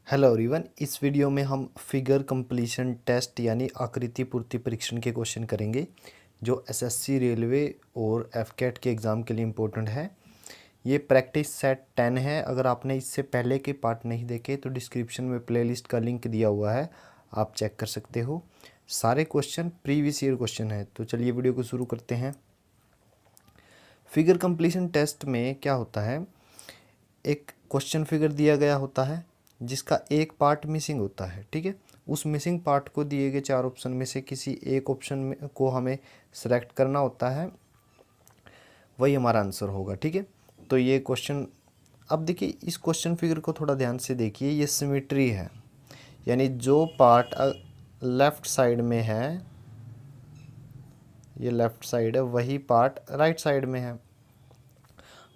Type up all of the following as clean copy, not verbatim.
Hello everyone. इस video में हम फिगर कंप्लीशन टेस्ट यानी आकृति पूर्ति परीक्षण के क्वेश्चन करेंगे जो एसएससी रेलवे और एफकेट के एग्ज़ाम के लिए इम्पोर्टेंट है। ये प्रैक्टिस सेट 10 है। अगर आपने इससे पहले के पार्ट नहीं देखे तो डिस्क्रिप्शन में प्लेलिस्ट का लिंक दिया हुआ है, आप चेक कर सकते हो। सारे क्वेश्चन प्रीवियस ईयर क्वेश्चन है। तो चलिए वीडियो को शुरू करते हैं। फिगर कंप्लीशन टेस्ट में क्या होता है, एक क्वेश्चन फिगर दिया गया होता है जिसका एक पार्ट मिसिंग होता है। ठीक है, उस मिसिंग पार्ट को दिए गए 4 ऑप्शन में से किसी एक ऑप्शन में को हमें सेलेक्ट करना होता है, वही हमारा आंसर होगा। ठीक है, तो ये क्वेश्चन, अब देखिए इस क्वेश्चन फिगर को थोड़ा ध्यान से देखिए। ये सिमेट्री है, यानी जो पार्ट लेफ्ट साइड में है, ये लेफ्ट साइड है, वही पार्ट राइट साइड में है।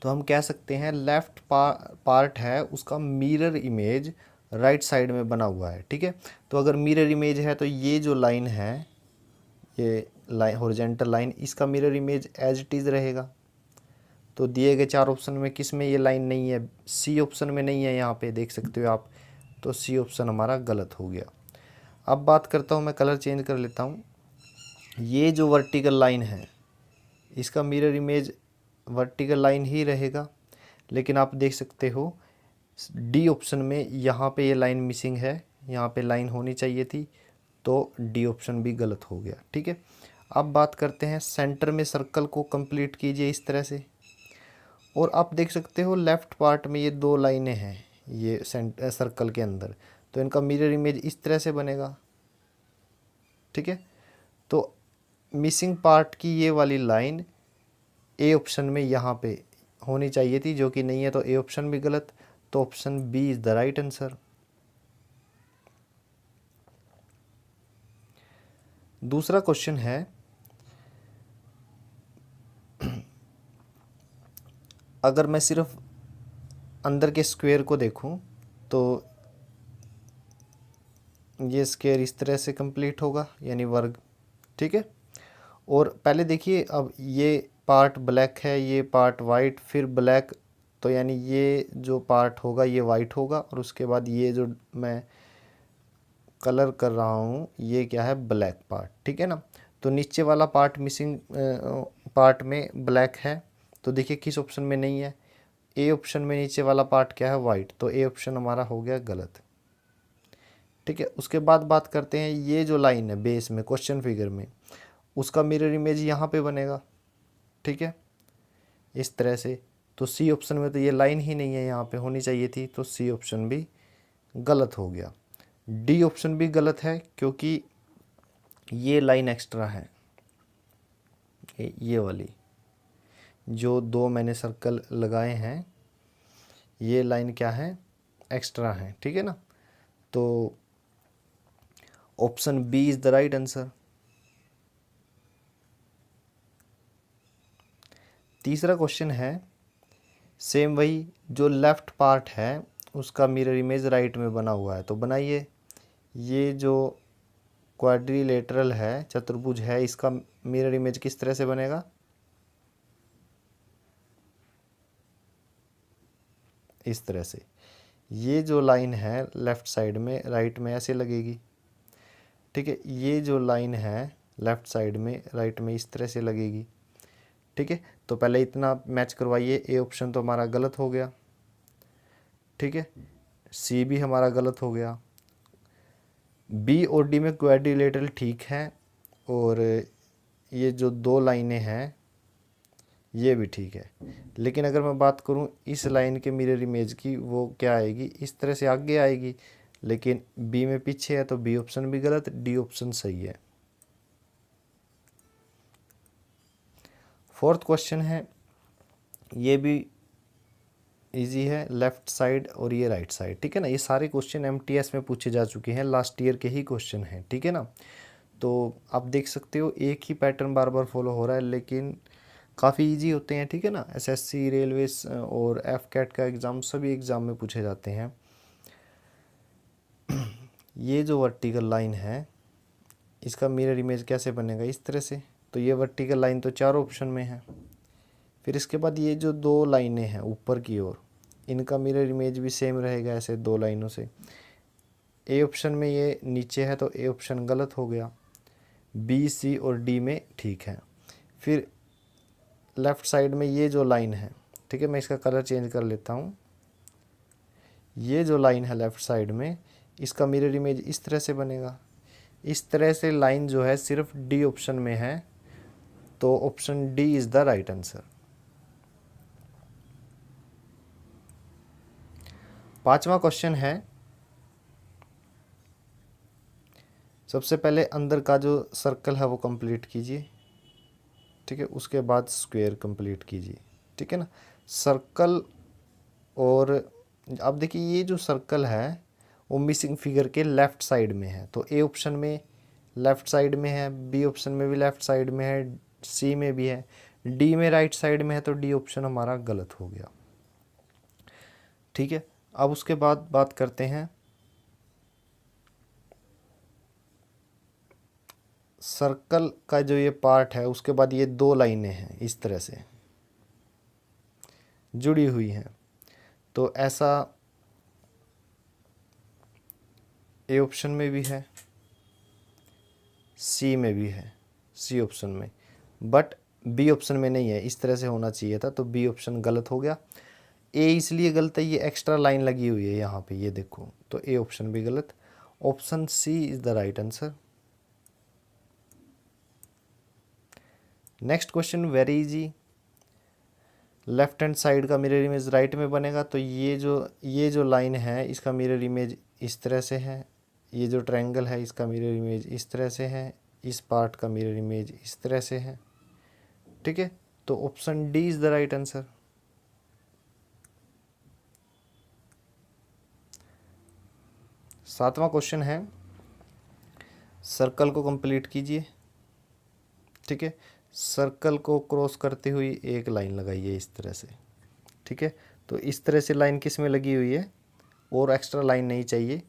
तो हम कह सकते हैं लेफ्ट पार्ट है उसका मिरर इमेज राइट साइड में बना हुआ है। ठीक है, तो अगर मिरर इमेज है तो ये जो लाइन है, ये लाइन हॉरिजॉन्टल लाइन, इसका mirror image as it is रहेगा। तो दिए गए 4 ऑप्शन में किस में ये लाइन नहीं है? सी ऑप्शन में नहीं है, यहाँ पे देख सकते हो आप। तो सी ऑप्शन हमारा गलत हो गया। अब बात करता हूँ, मैं कलर चेंज कर लेता हूँ। ये जो वर्टिकल लाइन है इसका मिरर इमेज वर्टिकल लाइन ही रहेगा, लेकिन आप देख सकते हो डी ऑप्शन में यहाँ पे ये लाइन मिसिंग है, यहाँ पे लाइन होनी चाहिए थी, तो डी ऑप्शन भी गलत हो गया। ठीक है, अब बात करते हैं सेंटर में सर्कल को कंप्लीट कीजिए इस तरह से। और आप देख सकते हो लेफ़्ट पार्ट में ये 2 लाइनें हैं ये सर्कल के अंदर, तो इनका मिरर इमेज इस तरह से बनेगा। ठीक है, तो मिसिंग पार्ट की ये वाली लाइन ए ऑप्शन में यहाँ पे होनी चाहिए थी, जो कि नहीं है, तो ए ऑप्शन भी गलत। तो option B is the right answer. दूसरा क्वेश्चन है, अगर मैं सिर्फ अंदर के स्क्वायर को देखूं तो ये स्क्वायर इस तरह से कंप्लीट होगा, यानी वर्ग। ठीक है, और पहले देखिए, अब ये पार्ट ब्लैक है, ये पार्ट वाइट, फिर ब्लैक, तो यानी ये जो पार्ट होगा ये वाइट होगा, और उसके बाद ये जो मैं कलर कर रहा हूँ ये क्या है? Black part. ठीक है ना, तो नीचे वाला पार्ट मिसिंग पार्ट में ब्लैक है, तो देखिए किस ऑप्शन में नहीं है? ए ऑप्शन में नीचे वाला पार्ट क्या है? वाइट। तो ए ऑप्शन हमारा हो गया गलत। ठीक है, उसके बाद बात करते हैं, ये जो लाइन है बेस में क्वेश्चन फिगर में, उसका मिरर इमेज यहाँ पे बनेगा। ठीक है, इस तरह से। तो सी ऑप्शन में तो ये लाइन ही नहीं है, यहाँ पे होनी चाहिए थी, तो सी ऑप्शन भी गलत हो गया। डी ऑप्शन भी गलत है क्योंकि ये लाइन एक्स्ट्रा है, ये वाली जो 2 मैंने सर्कल लगाए हैं, ये लाइन क्या है? एक्स्ट्रा है। ठीक है ना, तो option B is the right answer. तीसरा क्वेश्चन है, सेम वही, जो लेफ्ट पार्ट है उसका मिरर इमेज राइट में बना हुआ है, तो बनाइए। ये जो क्वाड्रिलेटरल है, चतुर्भुज है, इसका मिरर इमेज किस तरह से बनेगा? इस तरह से। ये जो लाइन है लेफ़्ट साइड में राइट में ऐसे लगेगी। ठीक है, ये जो लाइन है लेफ़्ट साइड में राइट में इस तरह से लगेगी। ठीक है, तो पहले इतना मैच करवाइए। ए ऑप्शन तो हमारा गलत हो गया। ठीक है, सी भी हमारा गलत हो गया। बी और डी में क्वाड्रिलेटरल ठीक है, और ये जो 2 लाइनें हैं ये भी ठीक है, लेकिन अगर मैं बात करूं इस लाइन के मिरर इमेज की, वो क्या आएगी? इस तरह से आगे आएगी, लेकिन बी में पीछे है, तो बी ऑप्शन भी गलत, डी ऑप्शन सही है। फोर्थ क्वेश्चन है, ये भी इजी है, लेफ्ट साइड और ये राइट साइड। ठीक है ना, ये सारे क्वेश्चन एमटीएस में पूछे जा चुके हैं, लास्ट ईयर के ही क्वेश्चन हैं। ठीक है ना, तो आप देख सकते हो एक ही पैटर्न बार बार फॉलो हो रहा है, लेकिन काफ़ी इजी होते हैं। ठीक है ना, एसएससी रेलवेज और एफ कैट का एग्ज़ाम सभी एग्ज़ाम में पूछे जाते हैं। ये जो वर्टिकल लाइन है इसका मिरर इमेज कैसे बनेगा? इस तरह से। तो ये वर्टिकल लाइन तो 4 ऑप्शन में है। फिर इसके बाद ये जो 2 लाइनें हैं ऊपर की ओर, इनका मिरर इमेज भी सेम रहेगा, ऐसे 2 लाइनों से। ए ऑप्शन में ये नीचे है तो ए ऑप्शन गलत हो गया, बी सी और डी में ठीक है। फिर लेफ़्ट साइड में ये जो लाइन है, ठीक है, मैं इसका कलर चेंज कर लेता हूँ। ये जो लाइन है लेफ़्ट साइड में, इसका मिरर इमेज इस तरह से बनेगा। इस तरह से लाइन जो है सिर्फ डी ऑप्शन में है, तो option D is the right answer. पांचवा क्वेश्चन है, सबसे पहले अंदर का जो सर्कल है वो कंप्लीट कीजिए, ठीक है, उसके बाद स्क्वायर कंप्लीट कीजिए, ठीक है ना। सर्कल, और अब देखिए ये जो सर्कल है वो मिसिंग फिगर के लेफ़्ट साइड में है, तो ए ऑप्शन में लेफ़्ट साइड में है, बी ऑप्शन में भी लेफ़्ट साइड में है, सी में भी है, डी में राइट साइड में है, तो डी ऑप्शन हमारा गलत हो गया, ठीक है। अब उसके बाद बात करते हैं सर्कल का जो ये पार्ट है, उसके बाद ये दो लाइनें हैं इस तरह से जुड़ी हुई हैं, तो ऐसा ए ऑप्शन में भी है, सी में भी है, सी ऑप्शन में, बट बी ऑप्शन में नहीं है। इस तरह से होना चाहिए था, तो बी ऑप्शन गलत हो गया। ए इसलिए गलत है, ये एक्स्ट्रा लाइन लगी हुई है यहाँ पे, ये देखो, तो ए ऑप्शन भी गलत। Option C is the right answer. Next question very easy. Left hand side का मिरर इमेज राइट में बनेगा, तो ये जो लाइन है इसका मिरर इमेज इस तरह से है, ये जो ट्रायंगल है इसका मिरर इमेज इस तरह से है, इस पार्ट का मिरर इमेज इस तरह से है, ठीक है, तो option D is the right answer. सातवां क्वेश्चन है, सर्कल को कंप्लीट कीजिए, ठीक है, सर्कल को क्रॉस करते हुए एक लाइन लगाइए इस तरह से, ठीक है, तो इस तरह से लाइन किस में लगी हुई है, और एक्स्ट्रा लाइन नहीं चाहिए,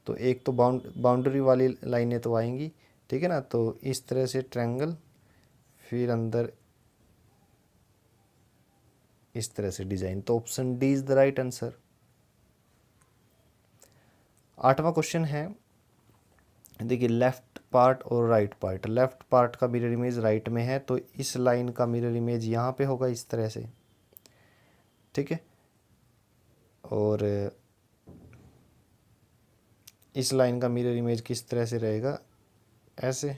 तो एक तो बाउंड्री वाली लाइनें तो आएंगी, ठीक है ना, तो इस तरह से ट्रायंगल, फिर अंदर इस तरह से डिजाइन, तो option D is the right answer. आठवां क्वेश्चन है, देखिए लेफ्ट पार्ट और राइट पार्ट, लेफ्ट पार्ट का मिरर इमेज राइट में है, तो इस लाइन का मिरर इमेज यहाँ पे होगा इस तरह से, ठीक है, और इस लाइन का मिरर इमेज किस तरह से रहेगा, ऐसे,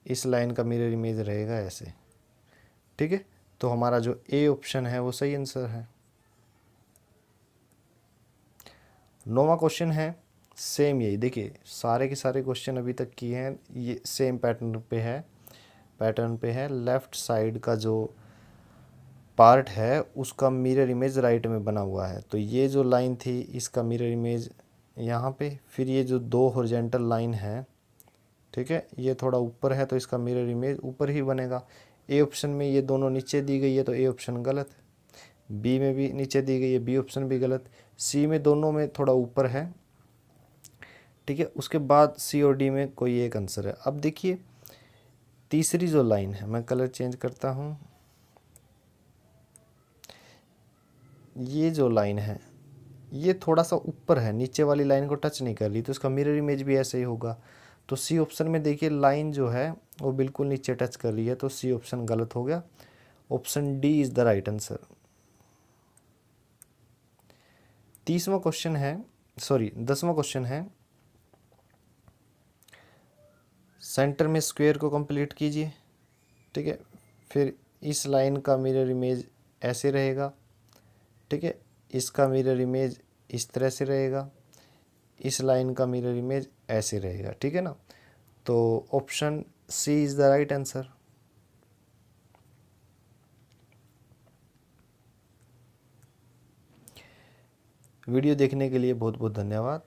इस लाइन का मिरर इमेज रहेगा ऐसे, ठीक है, तो हमारा जो ए ऑप्शन है वो सही आंसर है। नौवां क्वेश्चन है, सेम यही, देखिए सारे के सारे क्वेश्चन अभी तक किए हैं, ये सेम पैटर्न पे है। लेफ्ट साइड का जो पार्ट है उसका मिरर इमेज राइट में बना हुआ है, तो ये जो लाइन थी इसका मिरर इमेज यहाँ पे, फिर ये जो दो हॉरिजॉन्टल लाइन है, ठीक है, ये थोड़ा ऊपर है, तो इसका मिरर इमेज ऊपर ही बनेगा। ए ऑप्शन में ये दोनों नीचे दी गई है, तो ए ऑप्शन गलत, बी में भी नीचे दी गई है, बी ऑप्शन भी गलत, सी में दोनों में थोड़ा ऊपर है, ठीक है, उसके बाद सी और डी में कोई एक आंसर है। अब देखिए तीसरी जो लाइन है, मैं कलर चेंज करता हूँ, ये जो लाइन है ये थोड़ा सा ऊपर है, नीचे वाली लाइन को टच नहीं कर रही, तो इसका मिरर इमेज भी ऐसे ही होगा, तो सी ऑप्शन में देखिए लाइन जो है वो बिल्कुल नीचे टच कर रही है, तो सी ऑप्शन गलत हो गया, option D is the right answer. 10वां क्वेश्चन है, सेंटर में स्क्वायर को कंप्लीट कीजिए, ठीक है, फिर इस लाइन का मिरर इमेज ऐसे रहेगा, ठीक है, इसका मिरर इमेज इस तरह से रहेगा, इस लाइन का मिरर इमेज ऐसे रहेगा, ठीक है ना, तो option C is the right answer. Video देखने के लिए बहुत बहुत धन्यवाद।